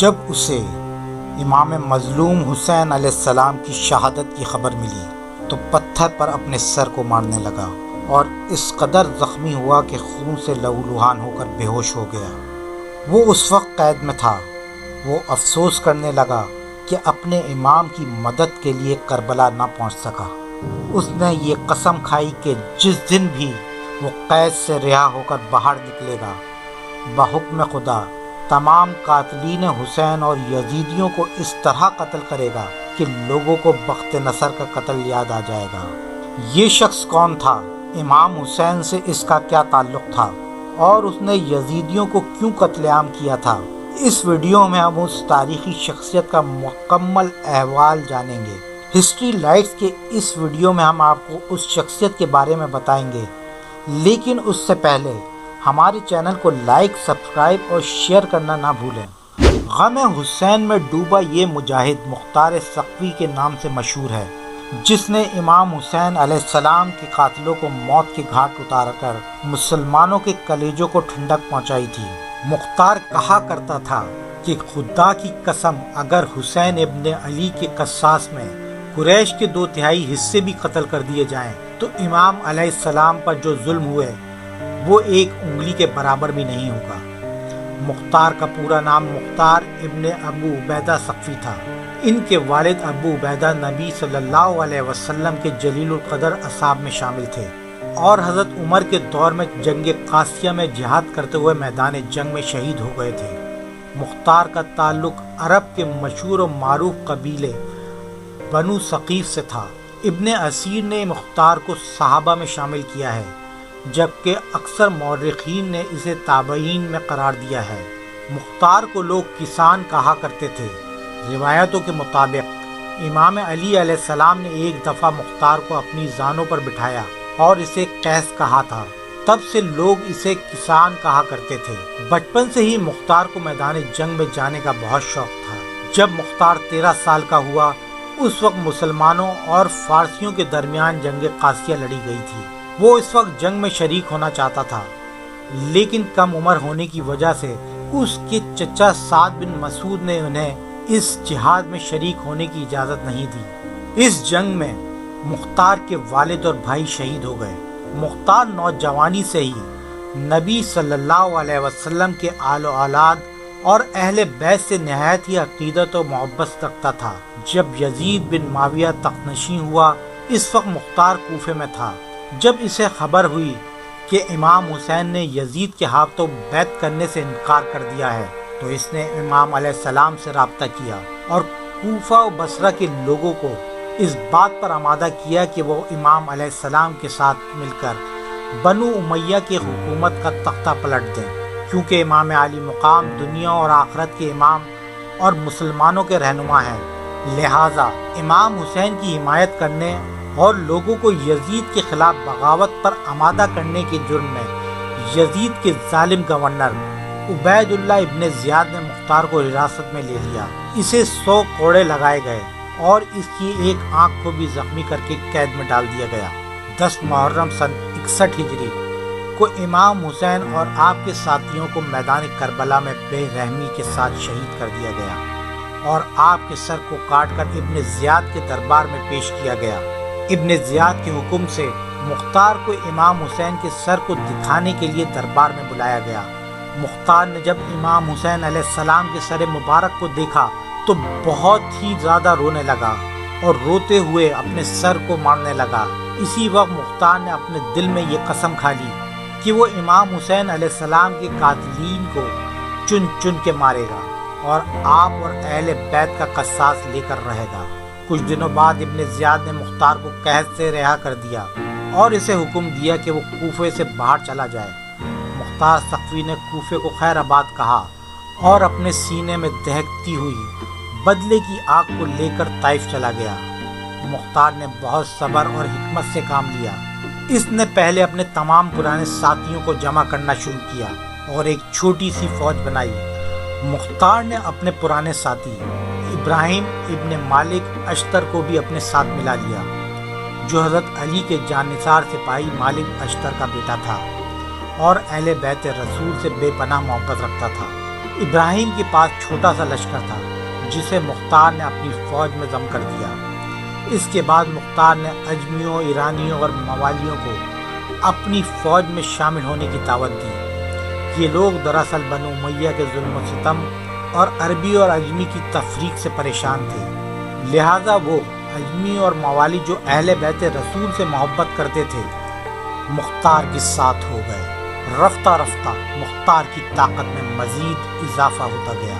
جب اسے امام مظلوم حسین علیہ السلام کی شہادت کی خبر ملی تو پتھر پر اپنے سر کو مارنے لگا اور اس قدر زخمی ہوا کہ خون سے لہولہان ہو کر بے ہوش ہو گیا۔ وہ اس وقت قید میں تھا۔ وہ افسوس کرنے لگا کہ اپنے امام کی مدد کے لیے کربلا نہ پہنچ سکا۔ اس نے یہ قسم کھائی کہ جس دن بھی وہ قید سے رہا ہو کر باہر نکلے گا، بحکم خدا تمام قاتلین حسین اور یزیدیوں کو اس طرح قتل کرے گا کہ لوگوں کو بخت نصر کا قتل یاد آ جائے گا۔ یہ شخص کون تھا؟ امام حسین سے اس کا کیا تعلق تھا اور اس نے یزیدیوں کو کیوں قتل عام کیا تھا؟ اس ویڈیو میں ہم اس تاریخی شخصیت کا مکمل احوال جانیں گے۔ ہسٹری لائٹس کے اس ویڈیو میں ہم آپ کو اس شخصیت کے بارے میں بتائیں گے، لیکن اس سے پہلے ہمارے چینل کو لائک، سبسکرائب اور شیئر کرنا نہ بھولیں۔ غم حسین میں ڈوبا یہ مجاہد مختار ثقفی کے نام سے مشہور ہے، جس نے امام حسین علیہ السلام کے قاتلوں کو موت کے گھاٹ اتار کر مسلمانوں کے کلیجوں کو ٹھنڈک پہنچائی تھی۔ مختار کہا کرتا تھا کہ خدا کی قسم اگر حسین ابن علی کے قصاص میں قریش کے 2/3 حصے بھی قتل کر دیے جائیں تو امام علیہ السلام پر جو ظلم ہوئے وہ ایک انگلی کے برابر بھی نہیں ہوگا۔ مختار کا پورا نام مختار ابن ابو عبیدہ ثقفی تھا۔ ان کے والد ابو عبیدہ نبی صلی اللہ علیہ وسلم کے جلیل القدر اصحاب میں شامل تھے اور حضرت عمر کے دور میں جنگ قاسیہ میں جہاد کرتے ہوئے میدان جنگ میں شہید ہو گئے تھے۔ مختار کا تعلق عرب کے مشہور و معروف قبیلے بنو ثقیف سے تھا۔ ابن اسیر نے مختار کو صحابہ میں شامل کیا ہے، جبکہ اکثر مورخین نے اسے تابعین میں قرار دیا ہے۔ مختار کو لوگ کسان کہا کرتے تھے۔ روایتوں کے مطابق امام علی علیہ السلام نے ایک دفعہ مختار کو اپنی زانوں پر بٹھایا اور اسے قیس کہا تھا۔ تب سے لوگ اسے کسان کہا کرتے تھے۔ بچپن سے ہی مختار کو میدان جنگ میں جانے کا بہت شوق تھا۔ جب مختار 13 سال کا ہوا اس وقت مسلمانوں اور فارسیوں کے درمیان جنگ قاسیہ لڑی گئی تھی۔ وہ اس وقت جنگ میں شریک ہونا چاہتا تھا، لیکن کم عمر ہونے کی وجہ سے اس کے چچا سعد بن مسعود نے انہیں اس جہاد میں شریک ہونے کی اجازت نہیں دی۔ اس جنگ میں مختار کے والد اور بھائی شہید ہو گئے۔ مختار نوجوانی سے ہی نبی صلی اللہ علیہ وسلم کے آل و اولاد اور اہل بیت سے نہایت ہی عقیدت و محبت رکھتا تھا۔ جب یزید بن معاویہ تخت نشین ہوا اس وقت مختار کوفے میں تھا۔ جب اسے خبر ہوئی کہ امام حسین نے یزید کے ہاتھوں بیعت کرنے سے انکار کر دیا ہے تو اس نے امام علیہ السلام سے رابطہ کیا اور کوفہ و بصرہ کے لوگوں کو اس بات پر آمادہ کیا کہ وہ امام علیہ السلام کے ساتھ مل کر بنو امیہ کی حکومت کا تختہ پلٹ دیں، کیونکہ امام علی مقام دنیا اور آخرت کے امام اور مسلمانوں کے رہنما ہیں۔ لہٰذا امام حسین کی حمایت کرنے اور لوگوں کو یزید کے خلاف بغاوت پر آمادہ کرنے کے جرم میں یزید کے ظالم گورنر عبید اللہ ابن زیاد نے مختار کو حراست میں لے لیا۔ اسے 100 کوڑے لگائے گئے اور اس کی ایک آنکھ کو بھی زخمی کر کے قید میں ڈال دیا گیا۔ 10 محرم سن 61 ہجری کو امام حسین اور آپ کے ساتھیوں کو میدان کربلا میں بے رحمی کے ساتھ شہید کر دیا گیا اور آپ کے سر کو کاٹ کر ابن زیاد کے دربار میں پیش کیا گیا۔ ابن زیاد کے حکم سے مختار کو امام حسین کے سر کو دکھانے کے لیے دربار میں بلایا گیا۔ مختار نے جب امام حسین علیہ السلام کے سر مبارک کو دیکھا تو بہت ہی زیادہ رونے لگا اور روتے ہوئے اپنے سر کو مارنے لگا۔ اسی وقت مختار نے اپنے دل میں یہ قسم کھا لی کہ وہ امام حسین علیہ السلام کے قاتلین کو چن چن کے مارے گا اور آپ اور اہل بیت کا قصاص لے کر رہے گا۔ کچھ دنوں بعد ابن زیاد نے مختار کو قید سے رہا کر دیا اور اسے حکم دیا کہ وہ کوفے سے باہر چلا جائے۔ مختار ثقفی نے کوفے کو خیر آباد کہا اور اپنے سینے میں دہکتی ہوئی بدلے کی آگ کو لے کر طائف چلا گیا۔ مختار نے بہت صبر اور حکمت سے کام لیا۔ اس نے پہلے اپنے تمام پرانے ساتھیوں کو جمع کرنا شروع کیا اور ایک چھوٹی سی فوج بنائی۔ مختار نے اپنے پرانے ساتھی ابراہیم ابن مالک اشتر کو بھی اپنے ساتھ ملا لیا، جو حضرت علی کے جانثار سپاہی مالک اشتر کا بیٹا تھا اور اہل بیت رسول سے بے پناہ محبت رکھتا تھا۔ ابراہیم کے پاس چھوٹا سا لشکر تھا جسے مختار نے اپنی فوج میں ضم کر دیا۔ اس کے بعد مختار نے اجمیوں، ایرانیوں اور موالیوں کو اپنی فوج میں شامل ہونے کی دعوت دی۔ یہ لوگ دراصل بنو امیہ کے ظلم و ستم اور عربی اور اجمی کی تفریق سے پریشان تھے، لہٰذا وہ اجمی اور موالی جو اہل بیت رسول سے محبت کرتے تھے مختار کے ساتھ ہو گئے۔ رفتہ رفتہ مختار کی طاقت میں مزید اضافہ ہوتا گیا۔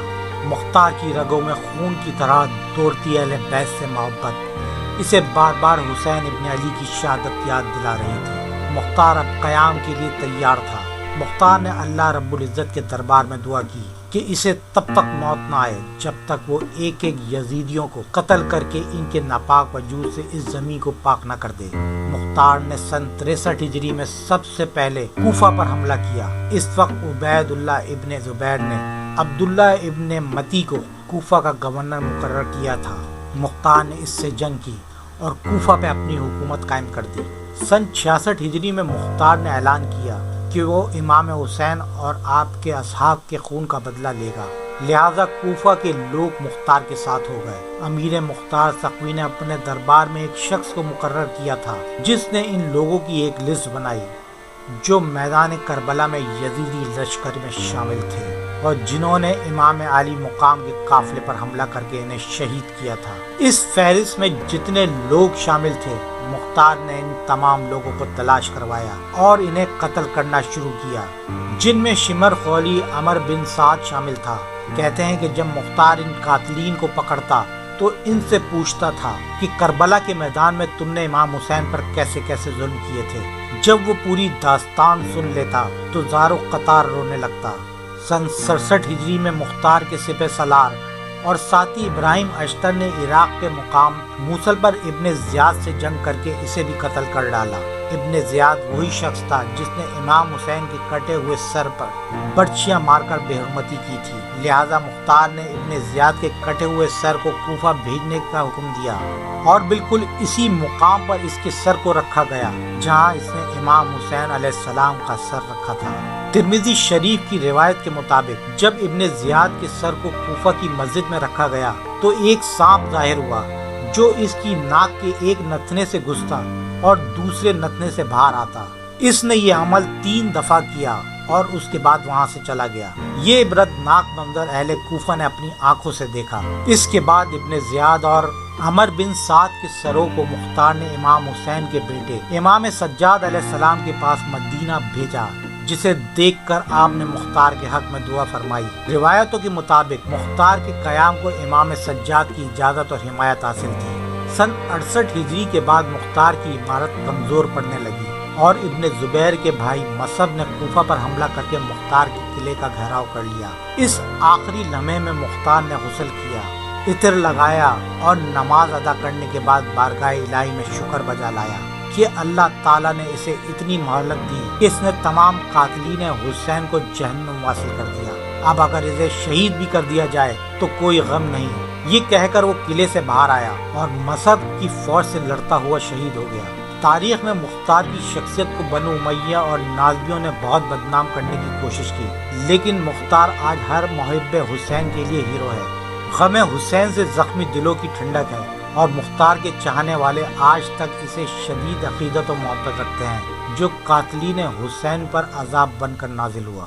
مختار کی رگوں میں خون کی طرح دوڑتی اہل بیت سے محبت اسے بار بار حسین ابن علی کی شہادت یاد دلا رہی تھی۔ مختار اب قیام کے لیے تیار تھا۔ مختار نے اللہ رب العزت کے دربار میں دعا کی کہ اسے تب تک موت نہ آئے جب تک وہ ایک ایک یزیدیوں کو قتل کر کے ان کے ناپاک وجود سے اس زمین کو پاک نہ کر دے۔ مختار نے سن 63 ہجری میں سب سے پہلے کوفہ پر حملہ کیا۔ اس وقت عبید اللہ ابن زبیر نے عبداللہ ابن متی کو کوفہ کا گورنر مقرر کیا تھا۔ مختار نے اس سے جنگ کی اور کوفہ پہ اپنی حکومت قائم کر دی۔ سن 66 ہجری میں مختار نے اعلان کیا کہ وہ امام حسین اور آپ کے اصحاب کے خون کا بدلہ لے گا، لہذا کوفہ کے لوگ مختار کے ساتھ ہو گئے۔ امیر مختار سقوی نے اپنے دربار میں ایک شخص کو مقرر کیا تھا جس نے ان لوگوں کی ایک لسٹ بنائی جو میدان کربلا میں یزیدی لشکر میں شامل تھے اور جنہوں نے امام علی مقام کے قافلے پر حملہ کر کے انہیں شہید کیا تھا۔ اس فہرست میں جتنے لوگ شامل تھے مختار نے ان تمام لوگوں کو تلاش کروایا اور انہیں قتل کرنا شروع کیا، جن میں شمر خولی عمر بن سعد شامل تھا۔ کہتے ہیں کہ جب مختار ان قاتلین کو پکڑتا تو ان سے پوچھتا تھا کہ کربلا کے میدان میں تم نے امام حسین پر کیسے کیسے ظلم کیے تھے۔ جب وہ پوری داستان سن لیتا تو زارو قطار رونے لگتا۔ سن 67 ہجری میں مختار کے سپہ سالار اور ساتھی ابراہیم اشتر نے عراق کے مقام موصل پر ابن زیاد سے جنگ کر کے اسے بھی قتل کر ڈالا۔ ابن زیاد وہی شخص تھا جس نے امام حسین کے کٹے ہوئے سر پر برچیاں مار کر بے حرمتی کی تھی، لہذا مختار نے ابن زیاد کے کٹے ہوئے سر کو کوفہ بھیجنے کا حکم دیا اور بالکل اسی مقام پر اس کے سر کو رکھا گیا جہاں اس نے امام حسین علیہ السلام کا سر رکھا تھا۔ ترمذی شریف کی روایت کے مطابق جب ابن زیاد کے سر کو کوفہ کی مسجد میں رکھا گیا تو ایک سانپ ظاہر ہوا جو اس کی ناک کے ایک نتنے سے گھستا اور دوسرے نتنے سے باہر آتا۔ اس نے یہ عمل 3 دفعہ کیا اور اس کے بعد وہاں سے چلا گیا۔ یہ عبرت ناک منظر اہل کوفہ نے اپنی آنکھوں سے دیکھا۔ اس کے بعد ابن زیاد اور عمر بن سعد کے سروں کو مختار نے امام حسین کے بیٹے امام سجاد علیہ السلام کے پاس مدینہ بھیجا، جسے دیکھ کر آپ نے مختار کے حق میں دعا فرمائی۔ روایتوں کے مطابق مختار کے قیام کو امام سجاد کی اجازت اور حمایت حاصل تھی۔ سن 68 ہجری کے بعد مختار کی عمارت کمزور پڑنے لگی اور ابن زبیر کے بھائی مصعب نے کوفہ پر حملہ کر کے مختار کے قلعے کا گھیراؤ کر لیا۔ اس آخری لمحے میں مختار نے غسل کیا، عطر لگایا اور نماز ادا کرنے کے بعد بارگاہ الہی میں شکر بجا لایا کہ اللہ تعالیٰ نے اسے اتنی مہلت دی کہ اس نے تمام قاتلین حسین کو جہنم واصل کر دیا۔ اب اگر اسے شہید بھی کر دیا جائے تو کوئی غم نہیں۔ یہ کہہ کر وہ قلعے سے باہر آیا اور مصعب کی فوج سے لڑتا ہوا شہید ہو گیا۔ تاریخ میں مختار کی شخصیت کو بنو امیہ اور نازبیوں نے بہت بدنام کرنے کی کوشش کی، لیکن مختار آج ہر محب حسین کے لیے ہیرو ہے۔ غم حسین سے زخمی دلوں کی ٹھنڈک ہے اور مختار کے چاہنے والے آج تک اسے شدید عقیدت و محبت رکھتے ہیں جو قاتلین حسین پر عذاب بن کر نازل ہوا۔